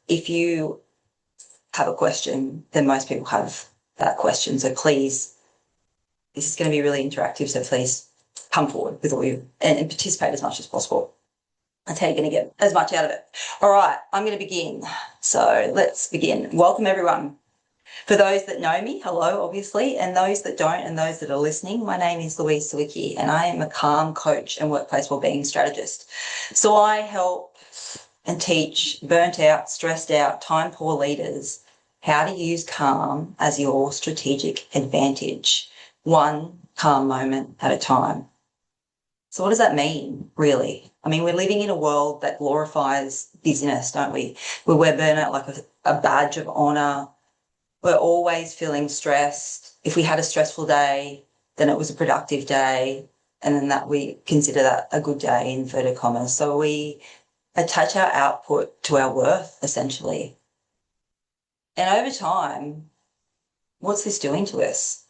if you have a question, then most people have that question. So please, this is going to be really interactive. So please come forward with all you and participate as much as possible. That's how you're going to get as much out of it. All right, I'm going to begin. So let's begin. Welcome, everyone. For those that know me, hello, obviously, and those that don't and those that are listening, my name is Louise Sawicki and I am a calm coach and workplace wellbeing strategist. So I help and teach burnt out, stressed out, time poor leaders how to use calm as your strategic advantage, one calm moment at a time. So what does that mean, really? I mean, we're living in a world that glorifies busyness, don't we? We wear burnout like a badge of honour. We're always feeling stressed. If we had a stressful day, then it was a productive day, and then that we consider that a good day, in inverted commas. So we attach our output to our worth, essentially. And over time, what's this doing to us?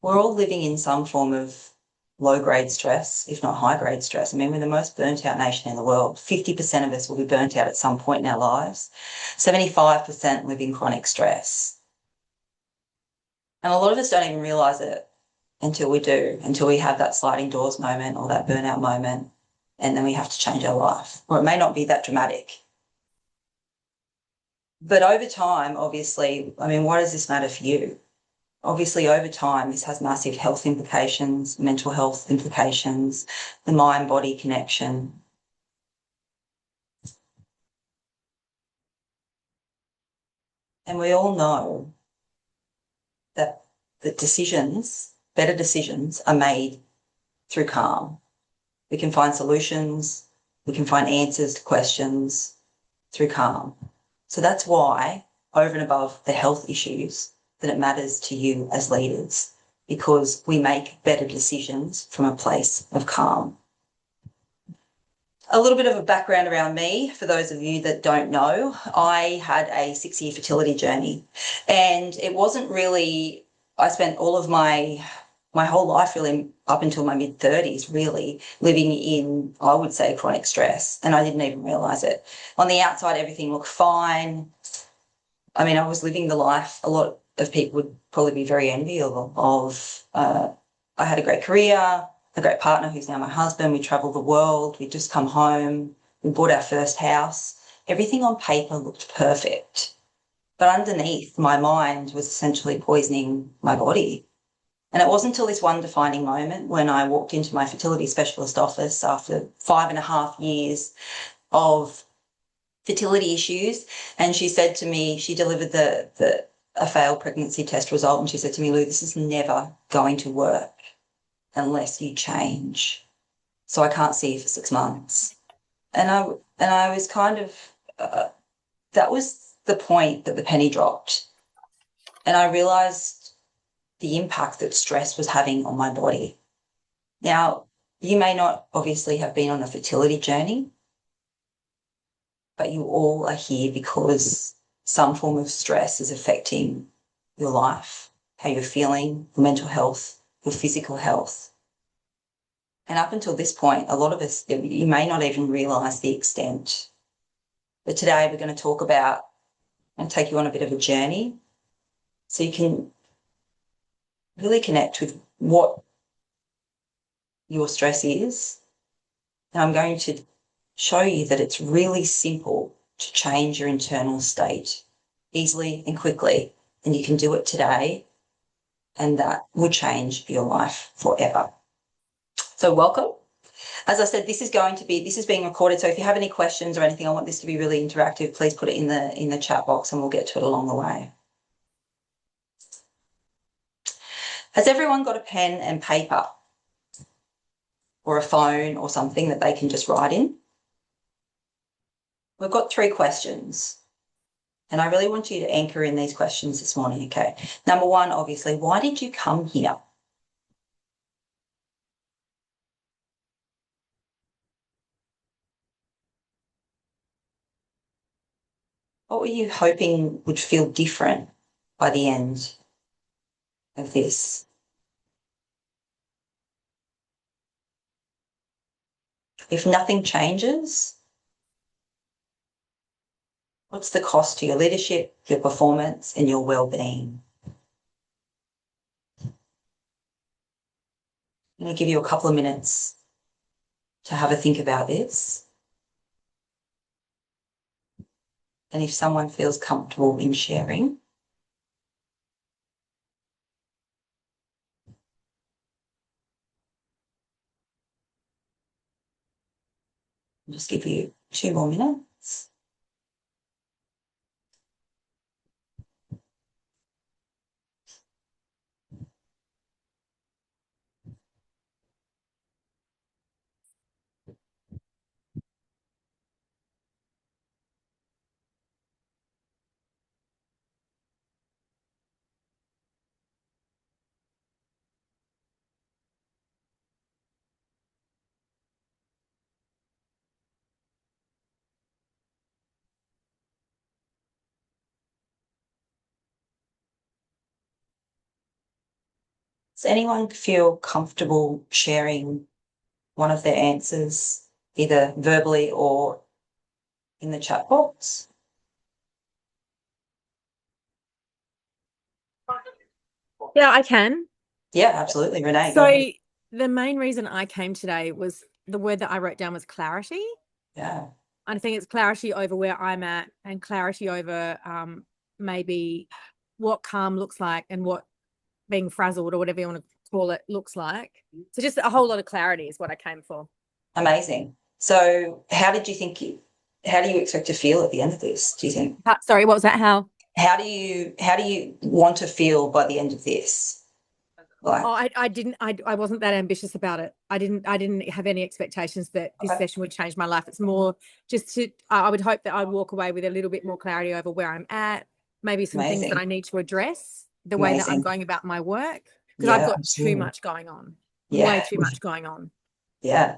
We're all living in some form of low-grade stress, if not high-grade stress. I mean, we're the most burnt-out nation in the world. 50% of us will be burnt out at some point in our lives. 75% live in chronic stress. And a lot of us don't even realise it until we do, until we have that sliding doors moment or that burnout moment, and then we have to change our life. Or it may not be that dramatic. But over time, obviously, I mean, why does this matter for you? Obviously, over time, this has massive health implications, mental health implications, the mind-body connection. And we all know that the decisions, better decisions, are made through calm. We can find solutions, we can find answers to questions through calm. So that's why, over and above the health issues, that it matters to you as leaders, because we make better decisions from a place of calm. A little bit of a background around me, for those of you that don't know, I had a 6-year fertility journey, and it wasn't really, I spent all of my whole life really up until my mid-30s really living in, I would say, chronic stress, and I didn't even realise it. On the outside, everything looked fine. I mean, I was living the life a lot of people would probably be very enviable of. I had a great career, a great partner who's now my husband. We travelled the world. We'd just come home. We bought our first house. Everything on paper looked perfect. But underneath, my mind was essentially poisoning my body. And it wasn't until this one defining moment when I walked into my fertility specialist office after 5.5 years of fertility issues, and she said to me, she delivered a failed pregnancy test result, and she said to me, Lou, this is never going to work unless you change. So I can't see you for 6 months. And I was kind of, that was the point that the penny dropped. And I realised the impact that stress was having on my body. Now, you may not obviously have been on a fertility journey, but you all are here because some form of stress is affecting your life, how you're feeling, your mental health, your physical health. And up until this point, a lot of us, you may not even realise the extent. But today we're going to talk about and take you on a bit of a journey so you can really connect with what your stress is. And I'm going to show you that it's really simple to change your internal state easily and quickly, and you can do it today, and that will change your life forever. So welcome. As I said, this is being recorded, so if you have any questions or anything, I want this to be really interactive, please put it in the chat box and we'll get to it along the way. Has everyone got a pen and paper or a phone or something that they can just write in? We've got 3 questions, and I really want you to anchor in these questions this morning, okay? Number 1, obviously, why did you come here? What were you hoping would feel different by the end of this? If nothing changes, What's the cost to your leadership, your performance, and your well-being? I'm going to give you a couple of minutes to have a think about this. And if someone feels comfortable in sharing, I'll just give you 2 more minutes. Does anyone feel comfortable sharing one of their answers, either verbally or in the chat box? Yeah, I can. Yeah, absolutely. Renee, go So ahead. the main reason I came today was the word that I wrote down was clarity. Yeah, I think it's clarity over where I'm at and clarity over maybe what calm looks like and what being frazzled or whatever you want to call it looks like. So just a whole lot of clarity is what I came for. amazing. So how do you expect to feel at the end of this, do you think? Sorry, what was that? How? How do you want to feel by the end of this? Like, Oh, I wasn't that ambitious about it. I didn't have any expectations that this okay, session would change my life. It's more just to, I would hope that I'd walk away with a little bit more clarity over where I'm at, maybe some things that amazing, I need to address, the way that I'm amazing. going about my work, because I've Yeah, got too absolutely. much going on, way Yeah, too much going on yeah.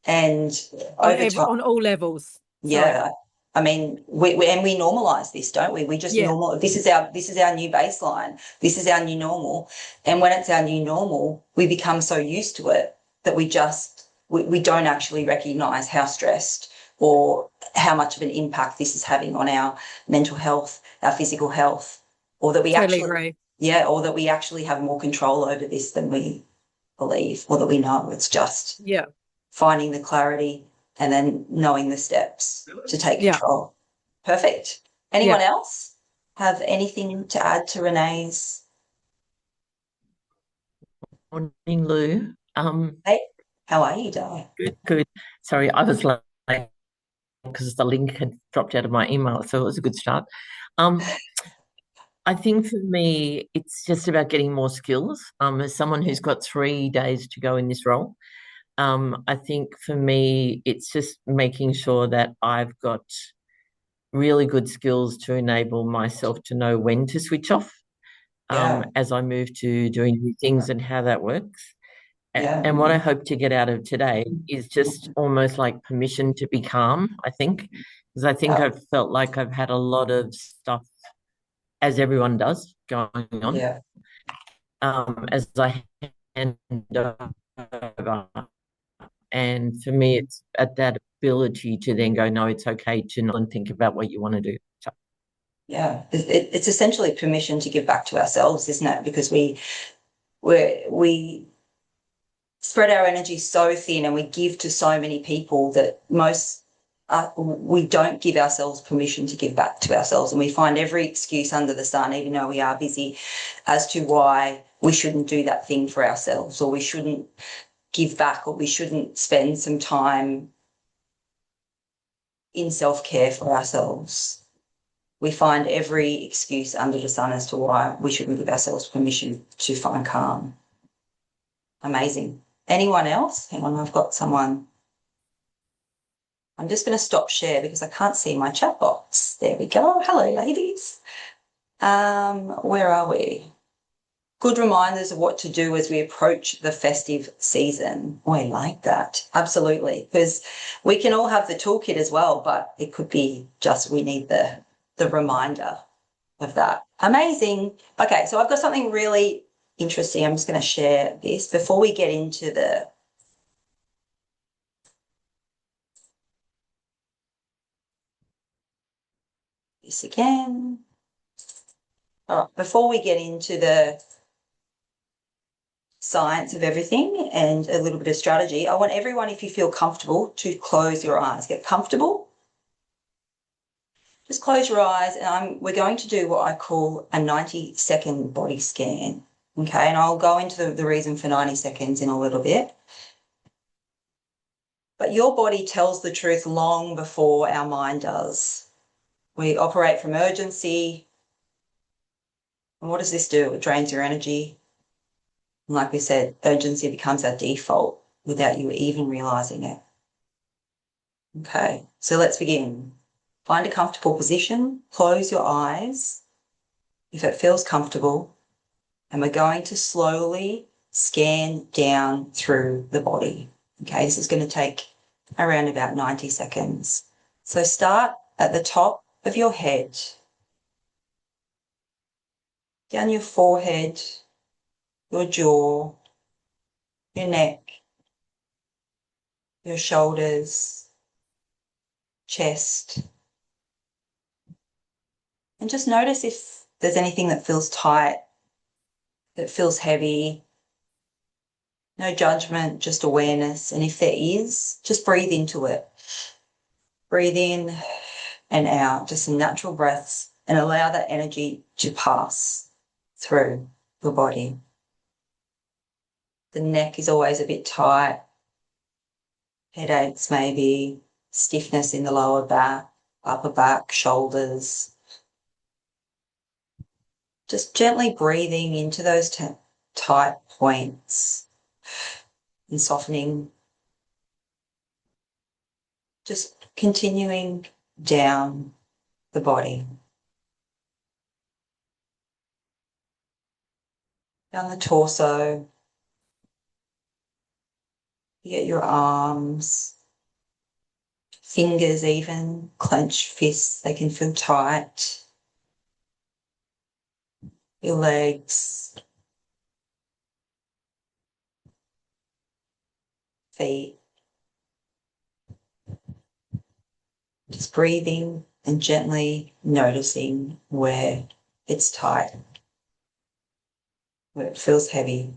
And over time, on all levels. Sorry. yeah. I mean, we normalize this, don't we? We just Yeah, normal. This is our new baseline. This is our new normal. And when it's our new normal, we become so used to it that we don't actually recognize how stressed or how much of an impact this is having on our mental health, our physical health, or that we totally actually, agree. yeah, or that we actually have more control over this than we believe or that we know. It's just Yeah, finding the clarity and then knowing the steps to take yeah, control. Perfect. yeah. Anyone else have anything to add to Renee's? Morning, Lou. Hey, how are you, Di? Good, good. Sorry, I was late because the link had dropped out of my email, so it was a good start. Um, I think for me, it's just about getting more skills. As someone who's got 3 days to go in this role, I think for me, it's just making sure that I've got really good skills to enable myself to know when to switch off, Yeah, as I move to doing new things and how that works. yeah, And what I hope to get out of today is just almost like permission to be calm, I think, because I think yeah, I've felt like I've had a lot of stuff, as everyone does, going on, yeah, as I hand over. And for me, it's at that ability to then go, no, it's okay to not and think about what you want to do. So, yeah. It's essentially permission to give back to ourselves, isn't it? Because we spread our energy so thin and we give to so many people that we don't give ourselves permission to give back to ourselves, and we find every excuse under the sun, even though we are busy, as to why we shouldn't do that thing for ourselves, or we shouldn't give back, or we shouldn't spend some time in self-care for ourselves. We find every excuse under the sun as to why we shouldn't give ourselves permission to find calm. Amazing. Anyone else? Hang on, I've got someone. I'm just going to stop share because I can't see my chat box. There we go. Hello, ladies. Where are we? Good reminders of what to do as we approach the festive season. Oh, I like that. Absolutely. Because we can all have the toolkit as well, but it could be just we need the reminder of that. Amazing. Okay, so I've got something really interesting. I'm just going to share this before we get This again. All right, before we get into the science of everything and a little bit of strategy, I want everyone, if you feel comfortable, to close your eyes. Get comfortable. Just close your eyes, and we're going to do what I call a 90-second body scan. Okay, and I'll go into the reason for 90 seconds in a little bit. But your body tells the truth long before our mind does. We operate from urgency. And what does this do? It drains your energy. And like we said, urgency becomes our default without you even realizing it. Okay, so let's begin. Find a comfortable position, close your eyes if it feels comfortable, and we're going to slowly scan down through the body. Okay, this is going to take around about 90 seconds. So start at the top of your head, down your forehead, your jaw, your neck, your shoulders, chest, and just notice if there's anything that feels tight, that feels heavy. No judgment, just awareness. And if there is, just breathe into it. Breathe in and out, just some natural breaths, and allow that energy to pass through your body. The neck is always a bit tight, headaches maybe, stiffness in the lower back, upper back, shoulders. Just gently breathing into those tight points and softening. Just continuing down the body. Down the torso. You get your arms, fingers even, clenched fists, they can feel tight. Your legs, feet. Just breathing and gently noticing where it's tight, where it feels heavy.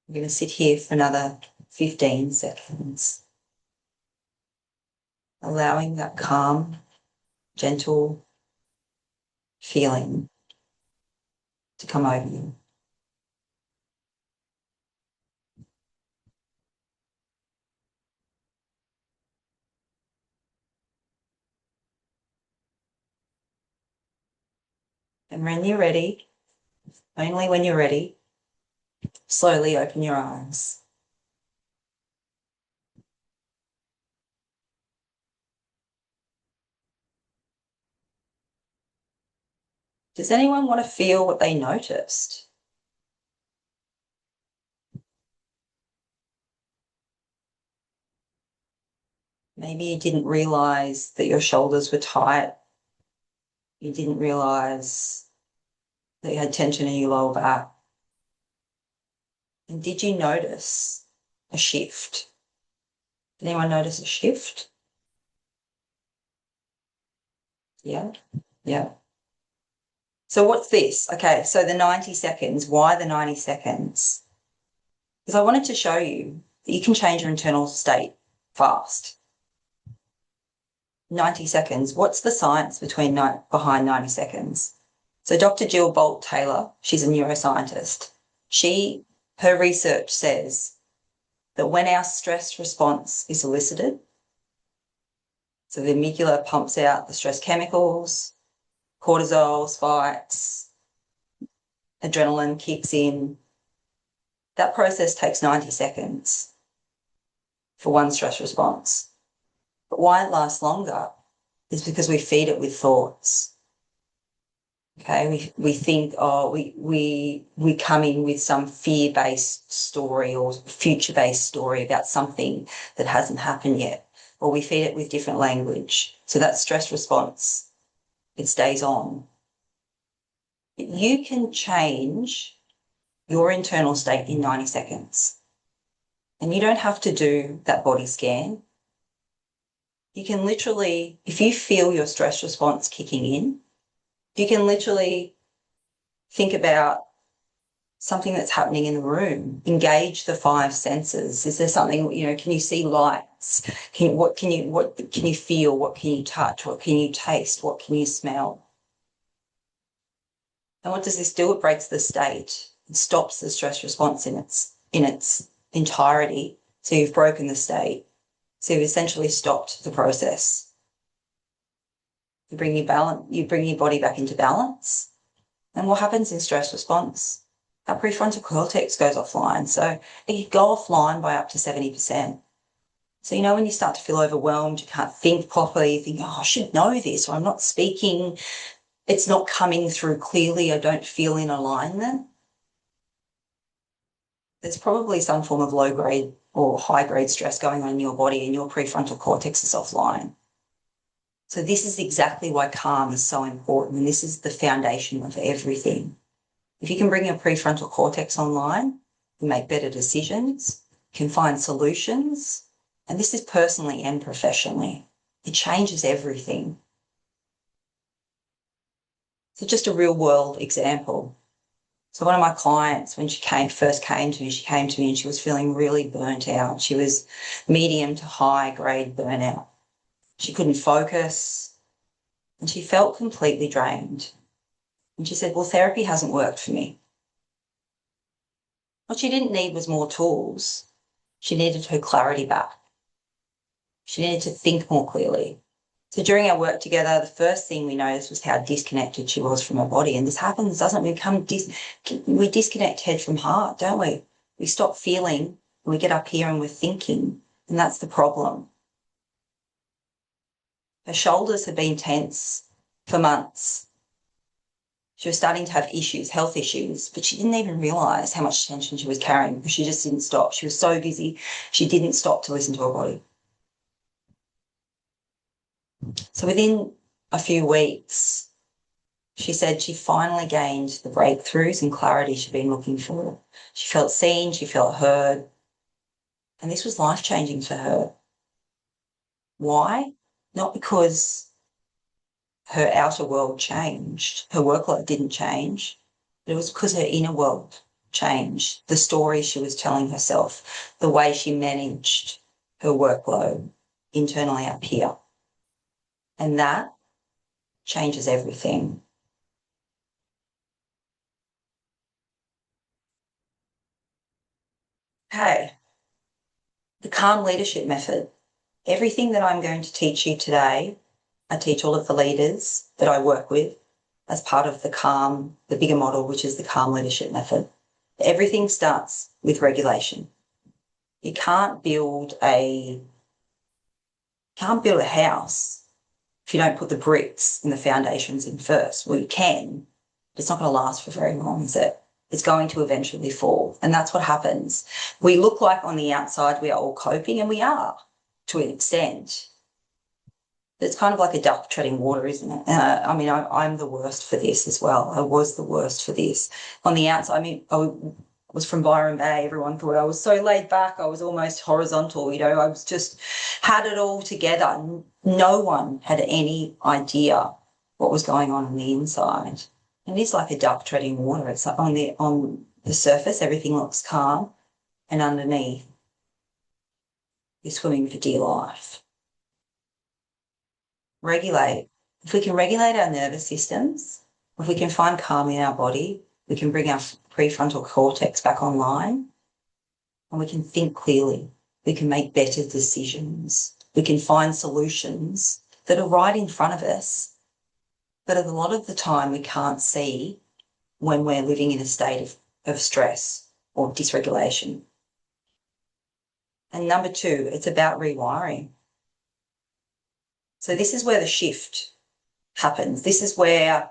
I'm going to sit here for another 15 seconds, allowing that calm, gentle feeling to come over you. And when you're ready, only when you're ready, slowly open your eyes. Does anyone want to feel what they noticed? Maybe you didn't realize that your shoulders were tight. You didn't realize that you had tension in your lower back. And did you notice a shift? Did anyone notice a shift? Yeah, yeah. So what's this? Okay, so the 90 seconds. Why the 90 seconds? Because I wanted to show you that you can change your internal state fast. 90 seconds. What's the science behind 90 seconds? So Dr. Jill Bolt Taylor, she's a neuroscientist. Her research says that when our stress response is elicited, so the amygdala pumps out the stress chemicals, cortisol spikes, adrenaline kicks in. That process takes 90 seconds for one stress response. But why it lasts longer is because we feed it with thoughts. Okay, we think, we come in with some fear-based story or future-based story about something that hasn't happened yet, or we feed it with different language. So that stress response, it stays on. You can change your internal state in 90 seconds. And you don't have to do that body scan. you can literally, if you feel your stress response kicking in, you can literally think about something that's happening in the room. Engage the five senses. Is there something, can you see lights? What can you feel? What can you touch? What can you taste? What can you smell? And what does this do? It breaks the state. It stops the stress response in its entirety. So you've broken the state. So you've essentially stopped the process. You bring your body back into balance. And what happens in stress response? Our prefrontal cortex goes offline. So it can go offline by up to 70%. So, when you start to feel overwhelmed, you can't think properly, you think, I should know this, or I'm not speaking, it's not coming through clearly, I don't feel in alignment. There's probably some form of low-grade or high-grade stress going on in your body, and your prefrontal cortex is offline. So this is exactly why calm is so important, and this is the foundation of everything. If you can bring your prefrontal cortex online, you make better decisions, you can find solutions, and this is personally and professionally. It changes everything. So just a real-world example. So one of my clients, when she first came to me and she was feeling really burnt out. She was medium to high-grade burnout. She couldn't focus, and she felt completely drained. And she said, well, therapy hasn't worked for me. What she didn't need was more tools. She needed her clarity back. She needed to think more clearly. So during our work together, the first thing we noticed was how disconnected she was from her body. And this happens, doesn't it? We disconnect head from heart, don't we? We stop feeling and we get up here and we're thinking. And that's the problem. Her shoulders had been tense for months. She was starting to have issues, health issues, but she didn't even realise how much tension she was carrying because she just didn't stop. She was so busy, she didn't stop to listen to her body. So within a few weeks, she said she finally gained the breakthroughs and clarity she'd been looking for. She felt seen, she felt heard, and this was life-changing for her. Why? Not because her outer world changed, her workload didn't change, but it was because her inner world changed, the story she was telling herself, the way she managed her workload internally up here. And that changes everything. Okay, the calm leadership method. Everything that I'm going to teach you today, I teach all of the leaders that I work with as part of the bigger model, which is the calm leadership method. Everything starts with regulation. You can't build a house if you don't put the bricks and the foundations in first. Well, you can, but it's not going to last for very long, is it? It's going to eventually fall. And that's what happens. We look like on the outside we are all coping, and we are to an extent. It's kind of like a duck treading water, isn't it? I'm the worst for this as well. I was the worst for this. On the outside, I was from Byron Bay. Everyone thought I was so laid back. I was almost horizontal, I was just had it all together. No one had any idea what was going on the inside. And it's like a duck treading water. It's like on the surface, everything looks calm, and underneath, you're swimming for dear life. Regulate. If we can regulate our nervous systems, if we can find calm in our body, we can bring our prefrontal cortex back online, and we can think clearly. We can make better decisions. We can find solutions that are right in front of us, but a lot of the time we can't see when we're living in a state of stress or dysregulation. And number two, it's about rewiring. So this is where the shift happens. This is where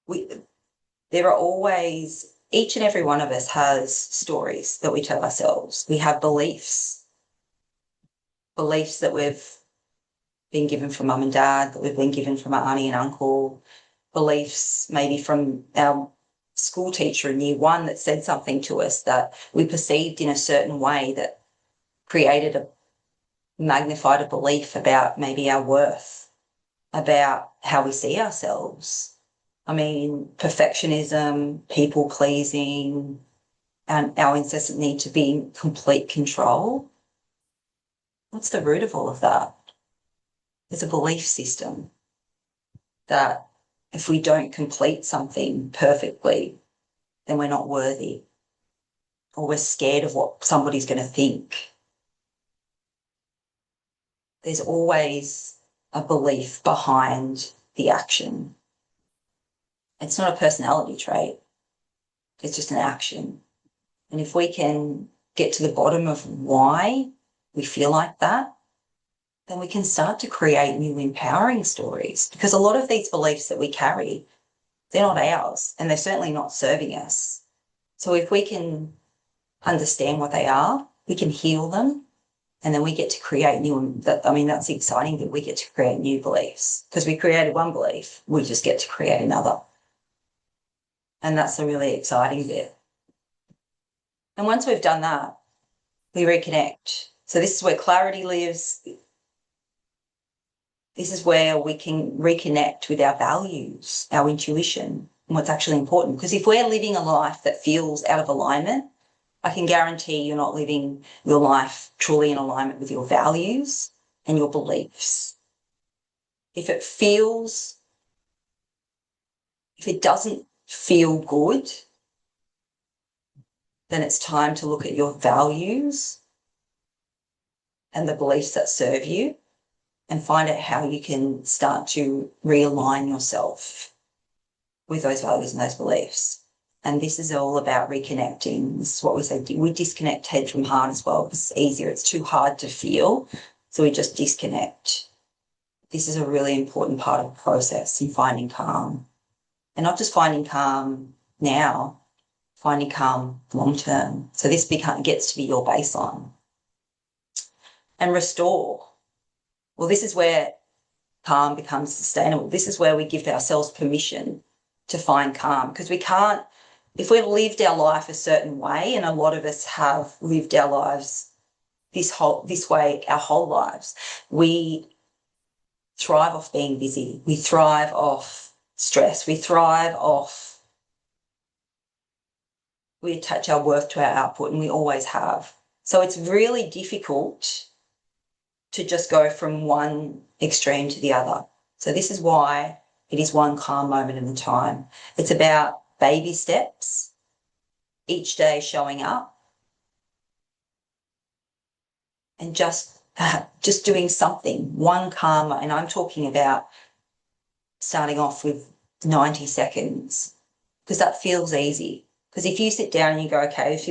there are always, each and every one of us has stories that we tell ourselves. We have beliefs that we've been given from mum and dad, that we've been given from our auntie and uncle, beliefs maybe from our school teacher in year one that said something to us that we perceived in a certain way that created magnified a belief about maybe our worth, about how we see ourselves. I mean, perfectionism, people pleasing, and our incessant need to be in complete control. What's the root of all of that? It's a belief system that if we don't complete something perfectly, then we're not worthy, or we're scared of what somebody's going to think. There's always a belief behind the action. It's not a personality trait. It's just an action. And if we can get to the bottom of why we feel like that, then we can start to create new empowering stories, because a lot of these beliefs that we carry, they're not ours, and they're certainly not serving us. So if we can understand what they are, we can heal them, and then we get to create new. That's the exciting bit. We get to create new beliefs, because we created one belief, we just get to create another. And that's the really exciting bit. And once we've done that, we reconnect. So this is where clarity lives. This is where we can reconnect with our values, our intuition, and what's actually important. Because if we're living a life that feels out of alignment, I can guarantee you're not living your life truly in alignment with your values and your beliefs. If it doesn't feel good, then it's time to look at your values and the beliefs that serve you, and find out how you can start to realign yourself with those values and those beliefs. And this is all about reconnecting. This is what we say. We disconnect head from heart as well. It's easier. It's too hard to feel. So we just disconnect. This is a really important part of the process in finding calm. And not just finding calm now, finding calm long term. So this gets to be your baseline. And restore. Well, this is where calm becomes sustainable. This is where we give ourselves permission to find calm, because we can't, if we've lived our life a certain way, and a lot of us have lived our lives this way our whole lives, we thrive off being busy. We thrive off stress. We attach our worth to our output, and we always have. So it's really difficult to just go from one extreme to the other. So this is why it is one calm moment at a time. It's about baby steps, each day showing up, and just doing something, one calm. And I'm talking about starting off with 90 seconds, because that feels easy. Because if you sit down and you go, okay, if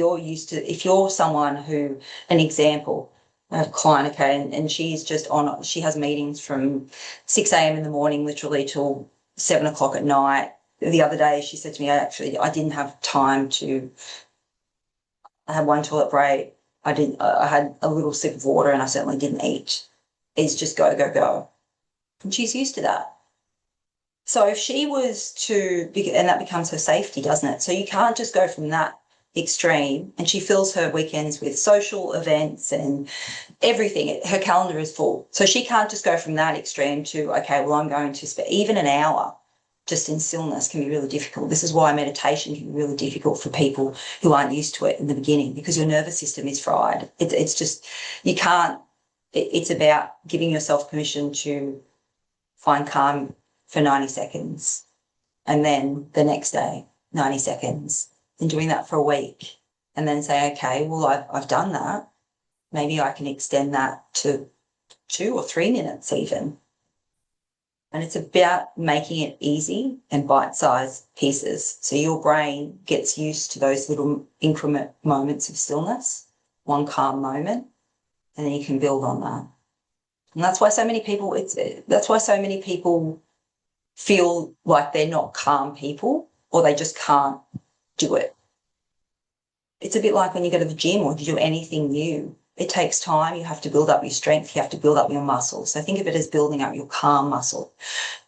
you're someone who, an example, I have a client, okay, and she's she has meetings from 6 a.m. in the morning, literally till 7 o'clock at night. The other day she said to me, I didn't have time I had one toilet break. I had a little sip of water, and I certainly didn't eat. It's just go, go, go. And she's used to that. So if she was and that becomes her safety, doesn't it? So you can't just go from that extreme, and she fills her weekends with social events and everything. Her calendar is full. So she can't just go from that extreme to, okay, well, I'm going to spend even an hour just in stillness can be really difficult. This is why meditation can be really difficult for people who aren't used to it in the beginning, because your nervous system is fried. It's just, you can't, it's about giving yourself permission to find calm for 90 seconds, and then the next day, 90 seconds, and doing that for a week, and then say, okay, well, I've done that. Maybe I can extend that to 2 or 3 minutes even. And it's about making it easy and bite-sized pieces. So your brain gets used to those little increment moments of stillness, one calm moment, and then you can build on that. And that's why so many people feel like they're not calm people, or they just can't do it. It's a bit like when you go to the gym or you do anything new. It takes time. You have to build up your strength. You have to build up your muscle. So think of it as building up your calm muscle.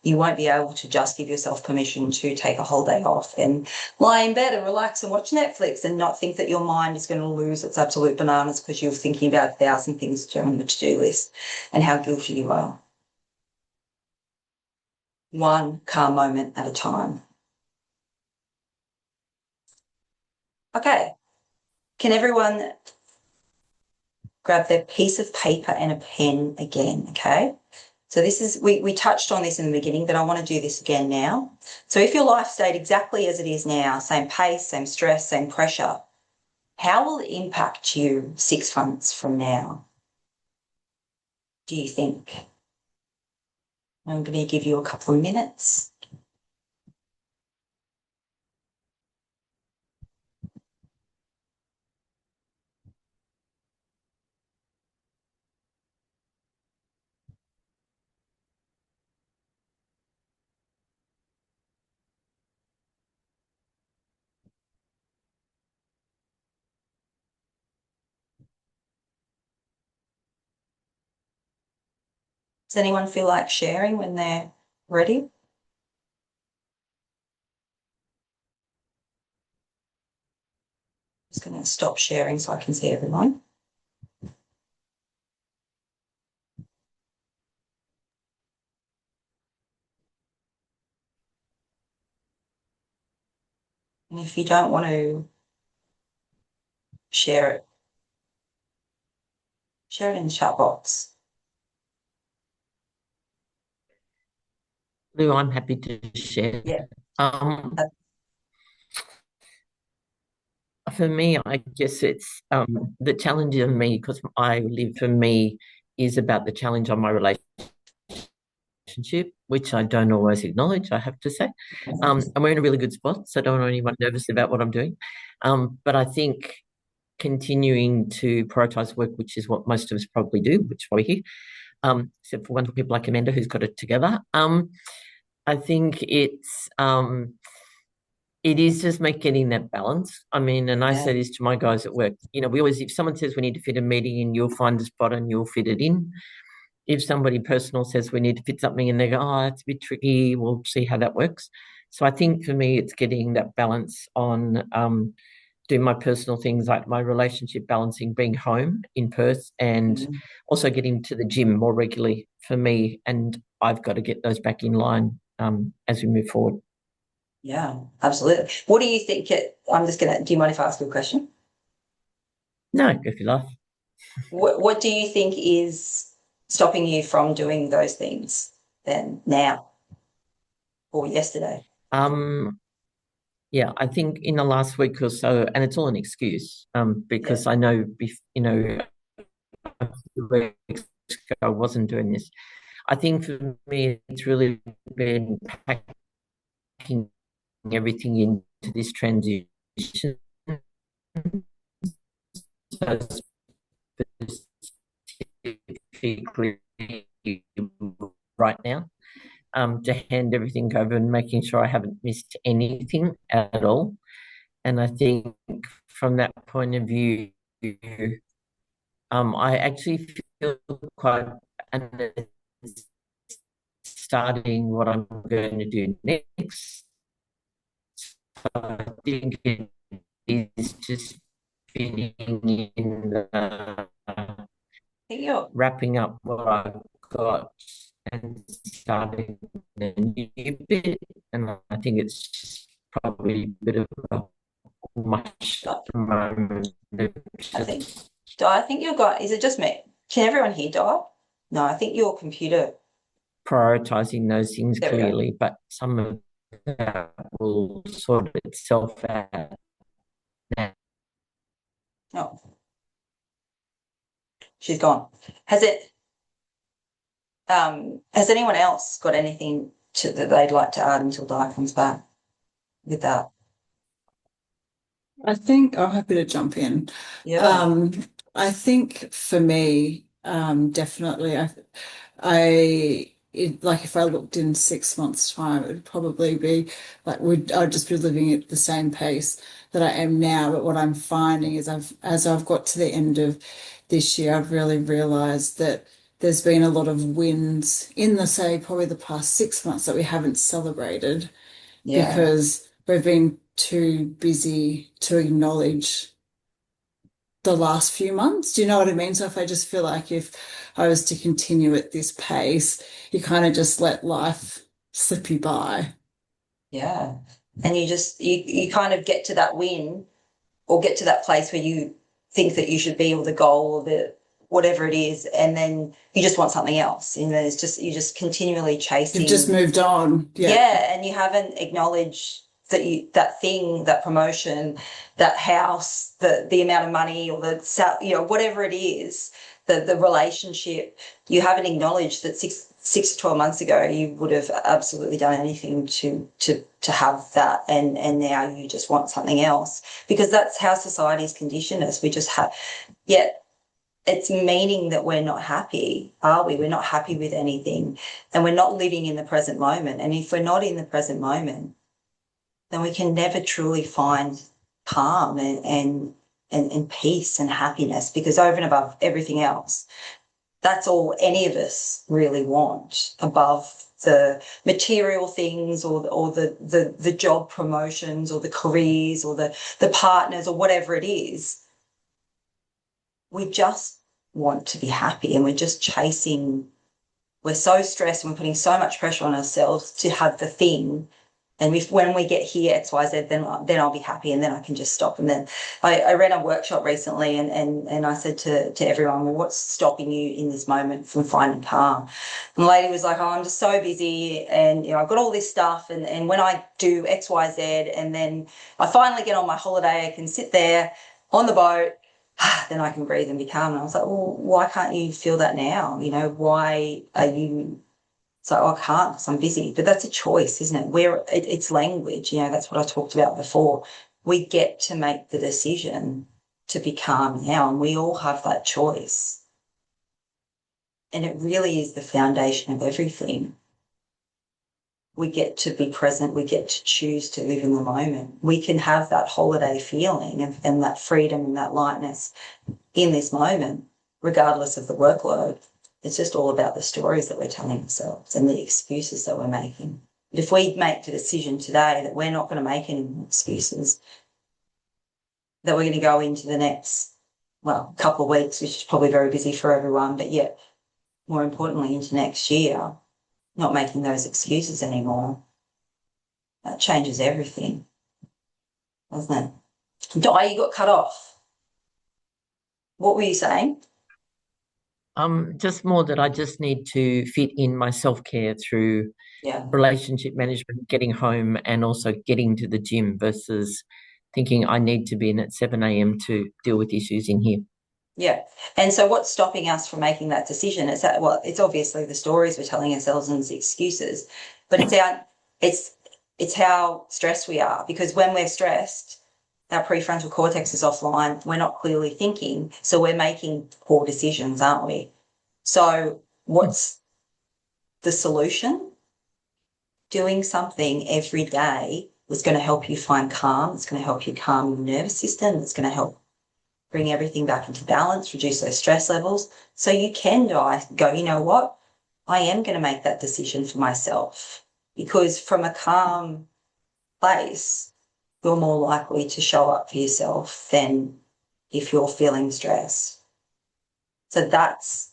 You won't be able to just give yourself permission to take a whole day off and lie in bed and relax and watch Netflix and not think that your mind is going to lose its absolute bananas because you're thinking about 1,000 things during the to-do list and how guilty you are. One calm moment at a time. Okay. Can everyone grab their piece of paper and a pen again, okay? So this is, we touched on this in the beginning, but I want to do this again now. So if your life stayed exactly as it is now, same pace, same stress, same pressure, how will it impact you 6 months from now, do you think? I'm going to give you a couple of minutes. Does anyone feel like sharing when they're ready? Just going to stop sharing so I can see everyone. And if you don't want to share it in the chat box. Lou, I'm happy to share. Yeah. For me, I guess it's the challenge of me, because I live for me, is about the challenge on my relationship, which I don't always acknowledge, I have to say. And we're in a really good spot, so I don't want anyone nervous about what I'm doing. But I think continuing to prioritise work, which is what most of us probably do, which is why we're here, except for wonderful people like Amanda who's got it together. I think it is just getting that balance. I mean, and I say this to my guys at work, we always, if someone says we need to fit a meeting in, you'll find a spot and you'll fit it in. If somebody personal says we need to fit something and they go, oh, that's a bit tricky, we'll see how that works. So I think for me, it's getting that balance on doing my personal things, like my relationship balancing, being home in Perth, and also getting to the gym more regularly for me. And I've got to get those back in line as we move forward. Yeah, absolutely. What do you think? Do you mind if I ask you a question? No, if you like. What do you think is stopping you from doing those things then, now or yesterday? Yeah, I think in the last week or so, and it's all an excuse, because I know, a few weeks ago I wasn't doing this. I think for me, it's really been packing everything into this transition. So specifically right now, to hand everything over and making sure I haven't missed anything at all. And I think from that point of view, I actually feel quite starting what I'm going to do next. So I think it is just fitting in wrapping up what I've got and starting the new bit. And I think it's just probably a bit of a much at the moment. I think you've got, is it just me? Can everyone hear Di? No, I think your computer. Prioritising those things clearly, but some of that will sort itself out now. Oh. She's gone. Has anyone else got anything that they'd like to add until Di comes back with that? I think I'm happy to jump in. Yeah. I think for me, definitely, like if I looked in 6 months' time, it would probably be like I'd just be living at the same pace that I am now. But what I'm finding is as I've got to the end of this year, I've really realized that there's been a lot of wins in the, say, probably the past 6 months that we haven't celebrated Yeah. because we've been too busy to acknowledge the last few months. Do you know what I mean? So if I just feel like if I was to continue at this pace, you kind of just let life slip you by. Yeah. And you kind of get to that win or get to that place where you think that you should be, or the goal, or the whatever it is, and then you just want something else. And then you're just continually chasing. You've just moved on. Yeah. Yeah, and you haven't acknowledged that thing, that promotion, that house, the amount of money, or whatever it is, the relationship. You haven't acknowledged that six to 12 months ago you would have absolutely done anything to have that, and now you just want something else, because that's how society's conditioned us. We just have, yet it's meaning that we're not happy, are we? We're not happy with anything, and we're not living in the present moment. And if we're not in the present moment, then we can never truly find calm and peace and happiness, because over and above everything else, that's all any of us really want, above the material things, or the job promotions, or the careers, or the partners, or whatever it is. We just want to be happy, and we're just chasing. We're so stressed, and we're putting so much pressure on ourselves to have the thing. And when we get here, X, Y, Z, then I'll be happy, and then I can just stop. And then I ran a workshop recently, and I said to everyone, well, what's stopping you in this moment from finding calm? And the lady was like, oh, I'm just so busy, and I've got all this stuff, and when I do X, Y, Z, and then I finally get on my holiday, I can sit there on the boat, then I can breathe and be calm. And I was like, well, why can't you feel that now? Why are you... So I can't because I'm busy. But that's a choice, isn't it? It's language. That's what I talked about before. We get to make the decision to be calm now, and we all have that choice. And it really is the foundation of everything. We get to be present. We get to choose to live in the moment. We can have that holiday feeling and that freedom and that lightness in this moment, regardless of the workload. It's just all about the stories that we're telling ourselves and the excuses that we're making. But if we make the decision today that we're not going to make any more excuses, that we're going to go into the next, couple of weeks, which is probably very busy for everyone, but yet, more importantly, into next year, not making those excuses anymore, that changes everything, doesn't it? Di, you got cut off. What were you saying? Just more that I just need to fit in my self-care through relationship management, getting home, and also getting to the gym, versus thinking I need to be in at 7 a.m. to deal with issues in here. Yeah. And so what's stopping us from making that decision? It's obviously the stories we're telling ourselves and the excuses, but it's how stressed we are, because when we're stressed, our prefrontal cortex is offline. We're not clearly thinking, so we're making poor decisions, aren't we? So what's the solution? Doing something every day is going to help you find calm. It's going to help you calm your nervous system. It's going to help bring everything back into balance, reduce those stress levels. So you can go, you know what? I am going to make that decision for myself, because from a calm place, you're more likely to show up for yourself than if you're feeling stressed. So that's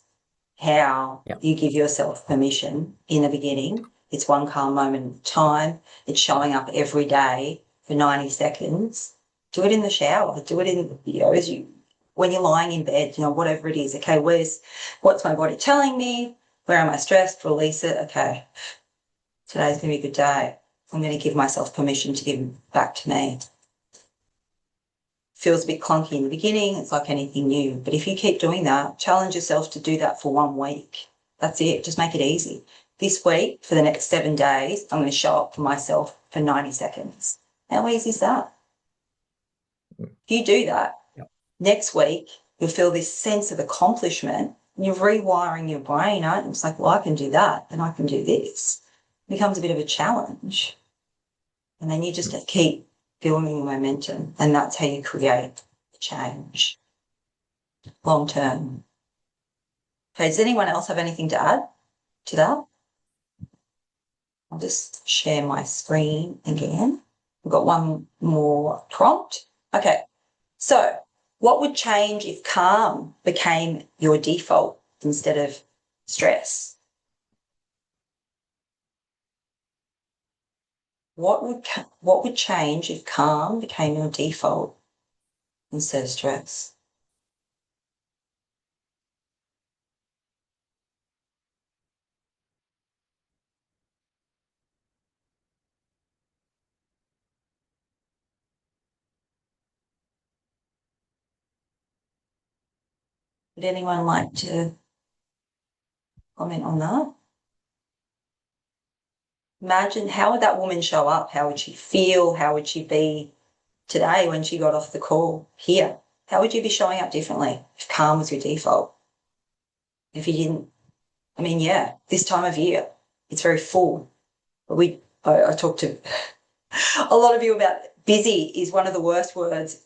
how you give yourself permission in the beginning. It's one calm moment at a time. It's showing up every day for 90 seconds. Do it in the shower. Do it in when you're lying in bed, whatever it is. Okay, what's my body telling me? Where am I stressed? Release it. Okay, today's going to be a good day. I'm going to give myself permission to give back to me. Feels a bit clunky in the beginning. It's like anything new. But if you keep doing that, challenge yourself to do that for 1 week. That's it. Just make it easy. This week, for the next 7 days, I'm going to show up for myself for 90 seconds. How easy is that? If you do that, next week, you'll feel this sense of accomplishment. And you're rewiring your brain, aren't you? It's like, well, I can do that, and I can do this. It becomes a bit of a challenge. And then you just keep building momentum, and that's how you create change. long term. Okay, does anyone else have anything to add to that? I'll just share my screen again. We've got one more prompt. Okay, so what would change if calm became your default instead of stress? What would change if calm became your default instead of stress? Would anyone like to comment on that? Imagine, how would that woman show up? How would she feel? How would she be today when she got off the call here? How would you be showing up differently if calm was your default? If you didn't, I mean, yeah, this time of year, it's very full. But I talked to a lot of you about busy is one of the worst words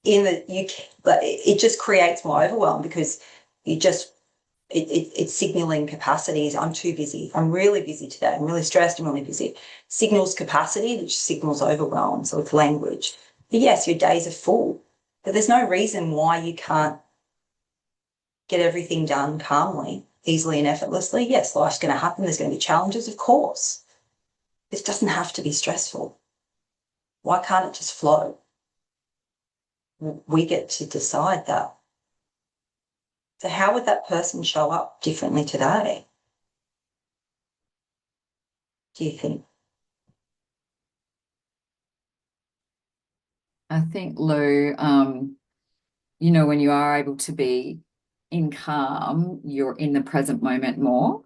in the but it just creates more overwhelm because it's signaling capacities. I'm too busy. I'm really busy today. I'm really stressed. I'm really busy. Signals capacity, which signals overwhelm. So it's language. But yes, your days are full, but there's no reason why you can't get everything done calmly, easily and effortlessly. Yes, life's going to happen. There's going to be challenges, of course. This doesn't have to be stressful. Why can't it just flow? We get to decide that. So how would that person show up differently today? Do you think? I think, Lou, you know, when you are able to be in calm, you're in the present moment more,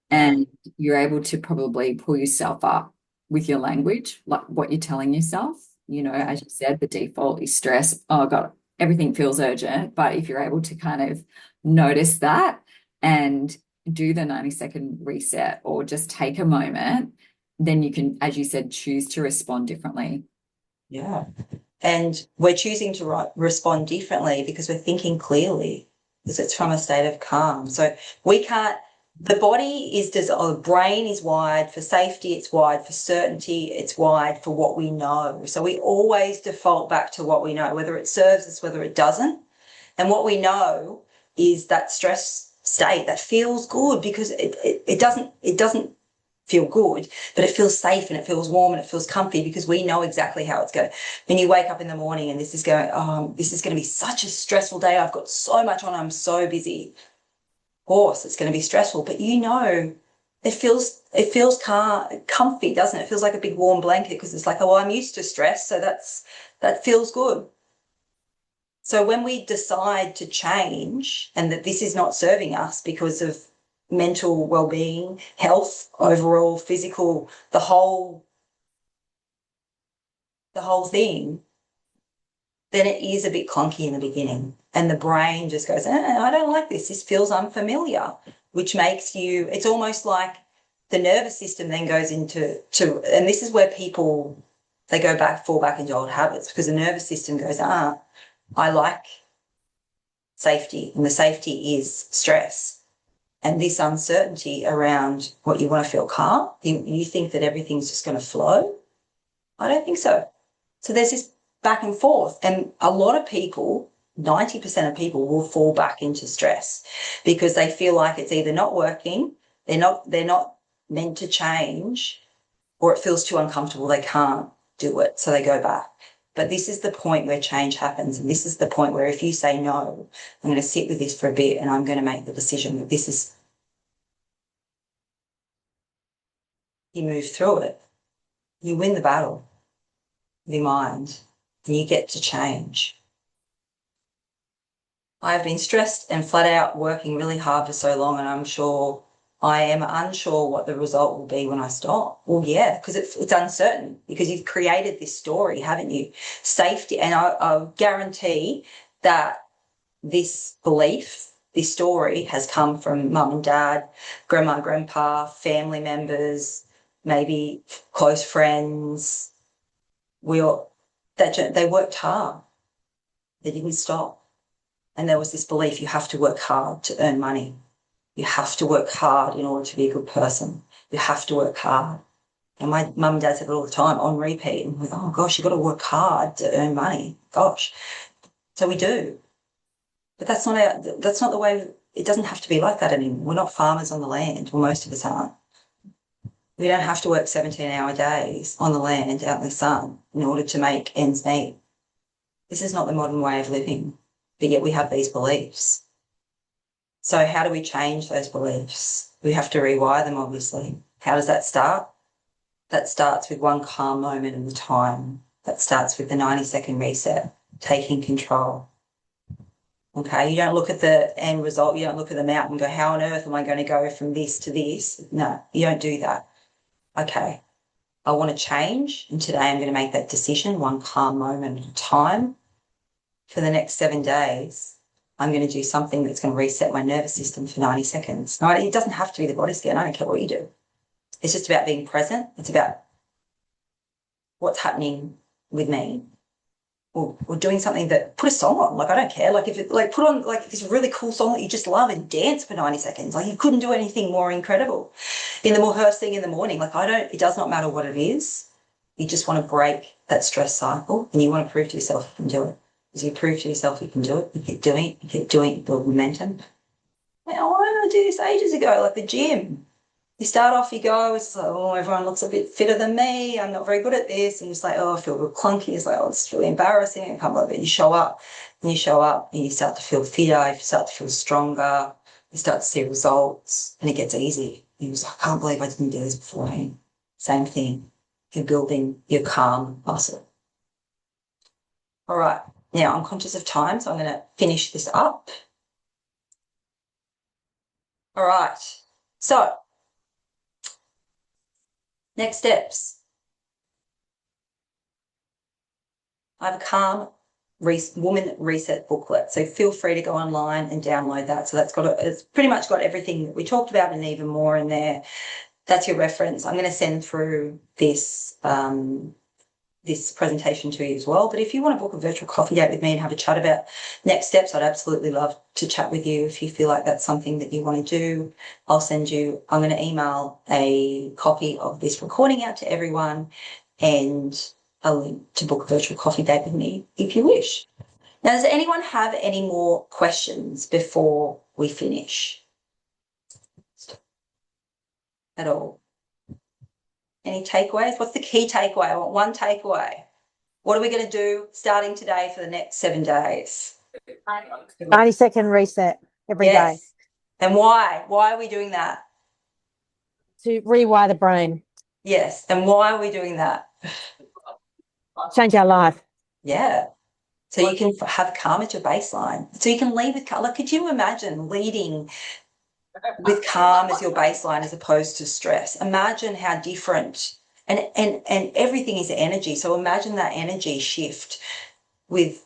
and you're able to probably pull yourself up with your language, like what you're telling yourself. You know, as you said, the default is stress. Oh God, everything feels urgent. But if you're able to kind of notice that and do the 90-second reset or just take a moment, then you can, as you said, choose to respond differently. Yeah. And we're choosing to respond differently because we're thinking clearly, because it's from a state of calm. So we can't, the body is, the brain is wired for safety, it's wired for certainty, it's wired for what we know. So we always default back to what we know, whether it serves us, whether it doesn't. And what we know is that stress state that feels good because it doesn't feel good, but it feels safe and it feels warm and it feels comfy because we know exactly how it's going. When you wake up in the morning and this is going to be such a stressful day. I've got so much on. I'm so busy. Of course, it's going to be stressful, but you know, it feels comfy, doesn't it? It feels like a big warm blanket because it's like, oh, I'm used to stress. So that feels good. So when we decide to change and that this is not serving us because of mental well-being, health, overall physical, the whole thing, then it is a bit clunky in the beginning. And the brain just goes, I don't like this. This feels unfamiliar, which makes you, it's almost like the nervous system then goes into, and this is where people, they fall back into old habits because the nervous system goes, I like safety, and the safety is stress. And this uncertainty around what you want to feel calm, you think that everything's just going to flow. I don't think so. So there's this back and forth. And a lot of people, 90% of people will fall back into stress because they feel like it's either not working, they're not meant to change, or it feels too uncomfortable, they can't do it, so they go back. But this is the point where change happens, and this is the point where if you say, no, I'm going to sit with this for a bit and I'm going to make the decision that this is, you move through it, you win the battle with your mind, and you get to change. I've been stressed and flat out working really hard for so long, and I am unsure what the result will be when I stop. Well, yeah, because it's uncertain because you've created this story, haven't you? Safety, and I guarantee that this belief, this story has come from mum and dad, grandma, grandpa, family members, maybe close friends. They worked hard. They didn't stop. And there was this belief you have to work hard to earn money. You have to work hard in order to be a good person. You have to work hard. And my mum and dad said it all the time on repeat. And we're like, oh gosh, you've got to work hard to earn money. Gosh. So we do. But that's not the way. It doesn't have to be like that anymore. We're not farmers on the land. Well, most of us aren't. We don't have to work 17-hour days on the land out in the sun in order to make ends meet. This is not the modern way of living, but yet we have these beliefs. So how do we change those beliefs? We have to rewire them, obviously. How does that start? That starts with one calm moment in the time. That starts with the 90-second reset, taking control. Okay, you don't look at the end result. You don't look at the mountain and go, how on earth am I going to go from this to this? No, you don't do that. Okay, I want to change, and today I'm going to make that decision, one calm moment at a time. For the next 7 days, I'm going to do something that's going to reset my nervous system for 90 seconds. No, it doesn't have to be the body scan. I don't care what you do. It's just about being present. It's about what's happening with me. Or doing something that, put a song on, like I don't care. Like if it, like put on like this really cool song that you just love and dance for 90 seconds. Like you couldn't do anything more incredible. In the first thing in the morning, like it does not matter what it is. You just want to break that stress cycle and you want to prove to yourself you can do it. As you prove to yourself you can do it, you keep doing it, you keep doing it, you build momentum. Now, why did I do this ages ago? Like the gym. You start off, you go, it's like, oh, everyone looks a bit fitter than me. I'm not very good at this. And it's like, oh, I feel real clunky. It's like, oh, it's really embarrassing. I can't believe it. You show up and you start to feel fitter. You start to feel stronger. You start to see results and it gets easy. You're just like, I can't believe I didn't do this beforehand. Same thing. You're building your calm muscle. All right. Now, I'm conscious of time, so I'm going to finish this up. All right. So, next steps. I have a calm woman reset booklet. So feel free to go online and download that. So it's pretty much got everything that we talked about and even more in there. That's your reference. I'm going to send through this this presentation to you as well. But if you want to book a virtual coffee date with me and have a chat about next steps, I'd absolutely love to chat with you. If you feel like that's something that you want to do, I'm going to email a copy of this recording out to everyone and a link to book a virtual coffee date with me if you wish. Now, does anyone have any more questions before we finish at all? Any takeaways? What's the key takeaway? I want one takeaway. What are we going to do starting today for the next 7 days? 90-second reset every day And why? Why are we doing that? to rewire the brain, Yes. And why are we doing that? change our life. Yeah. So you can have calm at your baseline. So you can lead with calm. Like, could you imagine leading with calm as your baseline as opposed to stress? Imagine how different, and everything is energy. So imagine that energy shift with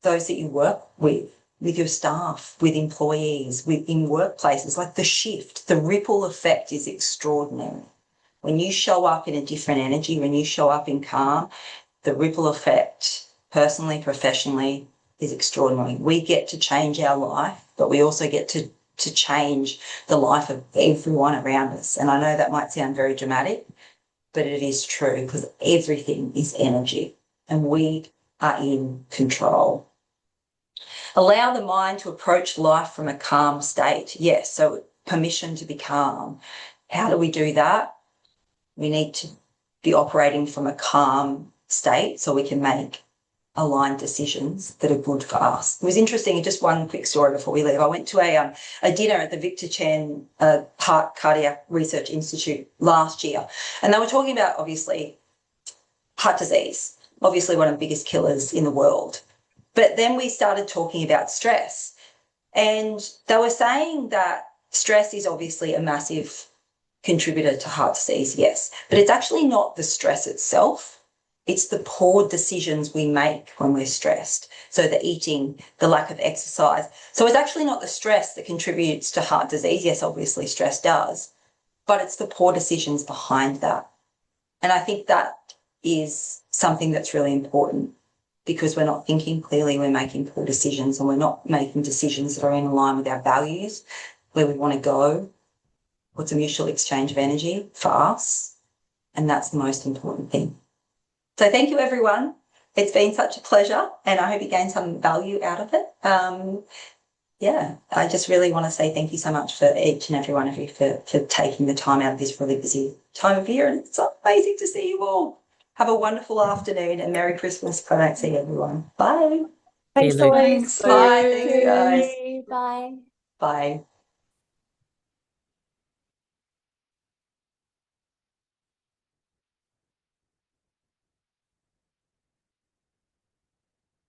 those that you work with your staff, with employees, in workplaces. Like the shift, the ripple effect is extraordinary. When you show up in a different energy, when you show up in calm, the ripple effect, personally, professionally, is extraordinary. We get to change our life, but we also get to change the life of everyone around us. And I know that might sound very dramatic, but it is true because everything is energy and we are in control. Allow the mind to approach life from a calm state. Yes, so permission to be calm. How do we do that? We need to be operating from a calm state so we can make aligned decisions that are good for us. It was interesting, just one quick story before we leave. I went to a dinner at the Victor Chen Heart Cardiac Research Institute last year, and they were talking about, obviously, heart disease, obviously one of the biggest killers in the world. But then we started talking about stress, and they were saying that stress is obviously a massive contributor to heart disease, yes, but it's actually not the stress itself. It's the poor decisions we make when we're stressed. So the eating, the lack of exercise. So it's actually not the stress that contributes to heart disease. Yes, obviously stress does, but it's the poor decisions behind that. And I think that is something that's really important. because we're not thinking clearly, we're making poor decisions, and we're not making decisions that are in line with our values, where we want to go, what's a mutual exchange of energy for us. And that's the most important thing. So thank you, everyone. It's been such a pleasure, and I hope you gained some value out of it. Yeah, I just really want to say thank you so much for each and every one of you for taking the time out of this really busy time of year. And it's so amazing to see you all. Have a wonderful afternoon and Merry Christmas if I don't see everyone. Bye. Thanks, Luke. Louise. Bye. Thank you, guys. Bye. Bye.